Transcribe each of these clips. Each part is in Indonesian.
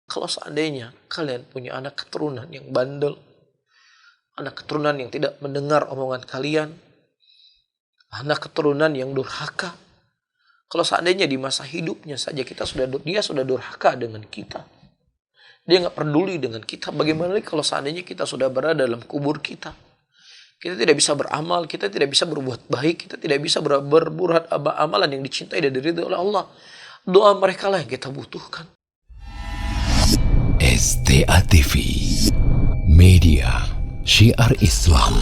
Kalau seandainya kalian punya anak keturunan yang bandel, anak keturunan yang tidak mendengar omongan kalian, anak keturunan yang durhaka. Kalau seandainya di masa hidupnya saja dia sudah durhaka dengan kita. Dia nggak peduli dengan kita. Bagaimana kalau seandainya kita sudah berada dalam kubur kita? Kita tidak bisa beramal, kita tidak bisa berbuat baik, kita tidak bisa berbuat amalan yang dicintai dan diridhoi oleh Allah. Doa mereka lah yang kita butuhkan. STA TV, media syiar Islam.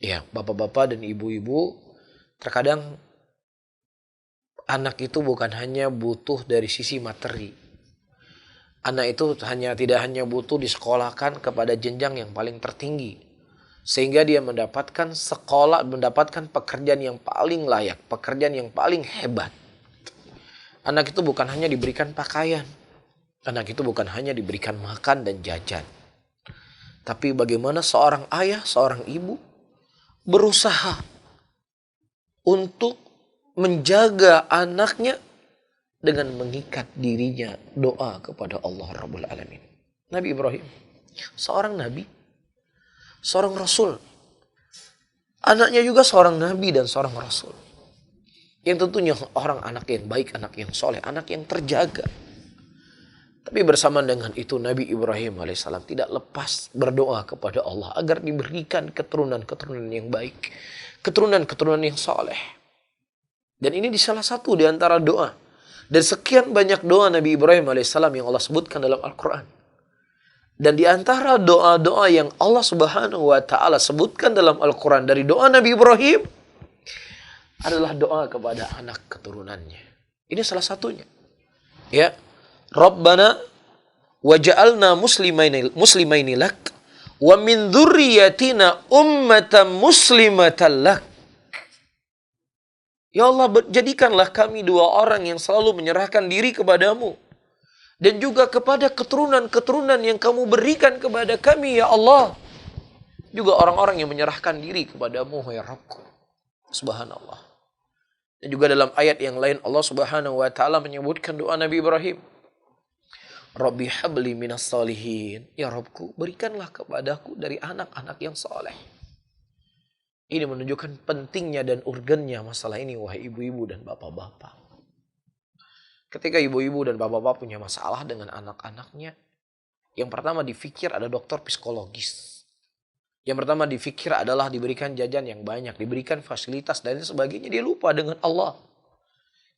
Ya, bapak-bapak dan ibu-ibu, terkadang anak itu bukan hanya butuh dari sisi materi. Anak itu tidak hanya butuh disekolahkan kepada jenjang yang paling tertinggi, sehingga dia mendapatkan pekerjaan yang paling layak, pekerjaan yang paling hebat. Anak itu bukan hanya diberikan pakaian, anak itu bukan hanya diberikan makan dan jajan, tapi bagaimana seorang ayah, seorang ibu berusaha untuk menjaga anaknya dengan mengikat dirinya doa kepada Allah Rabbul Alamin. Nabi Ibrahim, seorang nabi, seorang rasul. Anaknya juga seorang nabi dan seorang rasul. Yang tentunya anak yang baik, anak yang soleh, anak yang terjaga. Tapi bersamaan dengan itu Nabi Ibrahim alaihissalam tidak lepas berdoa kepada Allah agar diberikan keturunan-keturunan yang baik, keturunan-keturunan yang soleh. Dan ini di salah satu di antara doa. Dan sekian banyak doa Nabi Ibrahim alaihissalam yang Allah sebutkan dalam Al-Quran. Dan di antara doa-doa yang Allah subhanahu wa ta'ala sebutkan dalam Al-Quran dari doa Nabi Ibrahim adalah doa kepada anak keturunannya. Ini salah satunya. Ya, Rabbana waj'alna muslimaini lak wa min dzurriyyatina ummatan muslimatan lak. Ya Allah, jadikanlah kami dua orang yang selalu menyerahkan diri kepadamu. Dan juga kepada keturunan-keturunan yang kamu berikan kepada kami, ya Allah. Juga orang-orang yang menyerahkan diri kepadamu, ya Rabbku. Subhanallah. Dan juga dalam ayat yang lain Allah subhanahu wa ta'ala menyebutkan doa Nabi Ibrahim. Rabbi habli minas salihin. Ya Rabbku, berikanlah kepadaku dari anak-anak yang saleh. Ini menunjukkan pentingnya dan urgennya masalah ini, wahai ibu-ibu dan bapak-bapak. Ketika ibu-ibu dan bapak-bapak punya masalah dengan anak-anaknya, yang pertama difikir ada dokter psikologis. Yang pertama difikir adalah diberikan jajan yang banyak, diberikan fasilitas dan sebagainya. Dia lupa dengan Allah.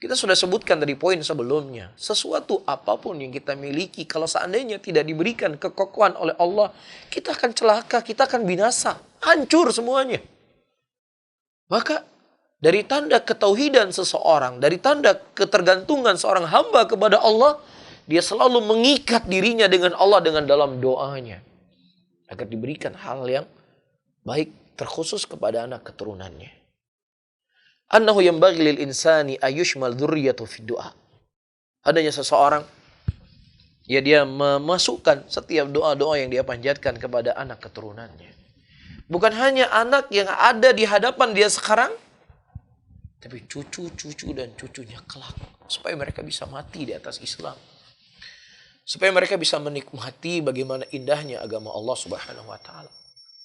Kita sudah sebutkan dari poin sebelumnya. Sesuatu apapun yang kita miliki, kalau seandainya tidak diberikan kekokohan oleh Allah, kita akan celaka, kita akan binasa. Hancur semuanya. Maka dari tanda ketauhidan seseorang, dari tanda ketergantungan seorang hamba kepada Allah, dia selalu mengikat dirinya dengan Allah dengan dalam doanya. Agar diberikan hal yang baik terkhusus kepada anak keturunannya. Annahu yanbaghi lil insani ayushmal dzurriyyatu fid du'a. Adanya seseorang dia memasukkan setiap doa-doa yang dia panjatkan kepada anak keturunannya. Bukan hanya anak yang ada di hadapan dia sekarang, tapi cucu-cucu dan cucunya kelak. Supaya mereka bisa mati di atas Islam. Supaya mereka bisa menikmati bagaimana indahnya agama Allah subhanahu wa ta'ala.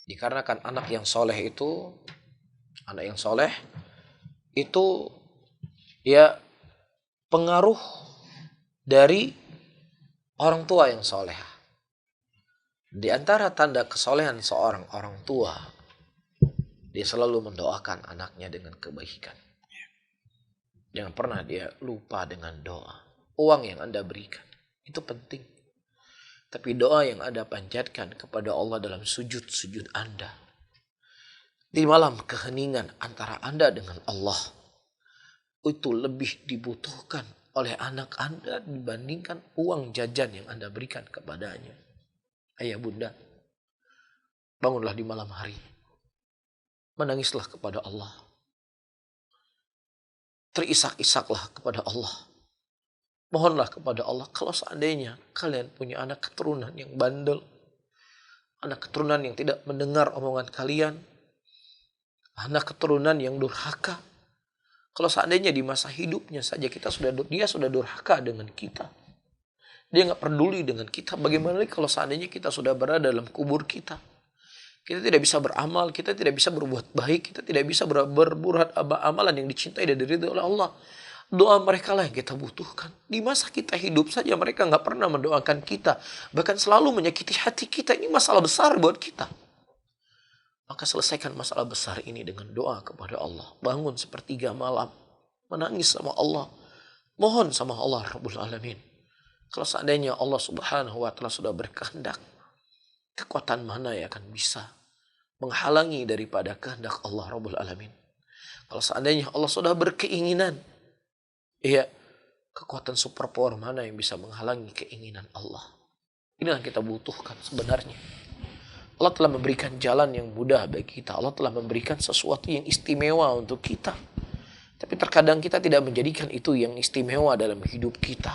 Dikarenakan anak yang soleh itu ya pengaruh dari orang tua yang soleh. Di antara tanda kesolehan seorang orang tua, dia selalu mendoakan anaknya dengan kebaikan. Jangan pernah dia lupa dengan doa. Uang yang Anda berikan itu penting. Tapi doa yang Anda panjatkan kepada Allah dalam sujud-sujud Anda. Di malam keheningan antara Anda dengan Allah. Itu lebih dibutuhkan oleh anak Anda dibandingkan uang jajan yang Anda berikan kepadanya. Ayah bunda, bangunlah di malam hari. Menangislah kepada Allah. Terisak-isaklah kepada Allah. Mohonlah kepada Allah, kalau seandainya kalian punya anak keturunan yang bandel, anak keturunan yang tidak mendengar omongan kalian, anak keturunan yang durhaka, Kalau seandainya di masa hidupnya saja dia sudah durhaka dengan kita. Dia nggak peduli dengan kita. Bagaimana lagi kalau seandainya kita sudah berada dalam kubur kita? Kita tidak bisa beramal, kita tidak bisa berbuat baik, kita tidak bisa berbuat amalan yang dicintai dan diridhoi oleh Allah. Doa mereka lah yang kita butuhkan. Di masa kita hidup saja mereka nggak pernah mendoakan kita. Bahkan selalu menyakiti hati kita. Ini masalah besar buat kita. Maka selesaikan masalah besar ini dengan doa kepada Allah. Bangun sepertiga malam. Menangis sama Allah. Mohon sama Allah Rabbul Alamin. Kalau seandainya Allah Subhanahu wa Ta'ala sudah berkehendak, kekuatan mana yang akan bisa menghalangi daripada kehendak Allah Rabbul Alamin? Kalau seandainya Allah sudah berkeinginan, iya, kekuatan super power mana yang bisa menghalangi keinginan Allah? Inilah yang kita butuhkan sebenarnya. Allah telah memberikan jalan yang mudah bagi kita. Allah telah memberikan sesuatu yang istimewa untuk kita. Tapi terkadang kita tidak menjadikan itu yang istimewa dalam hidup kita.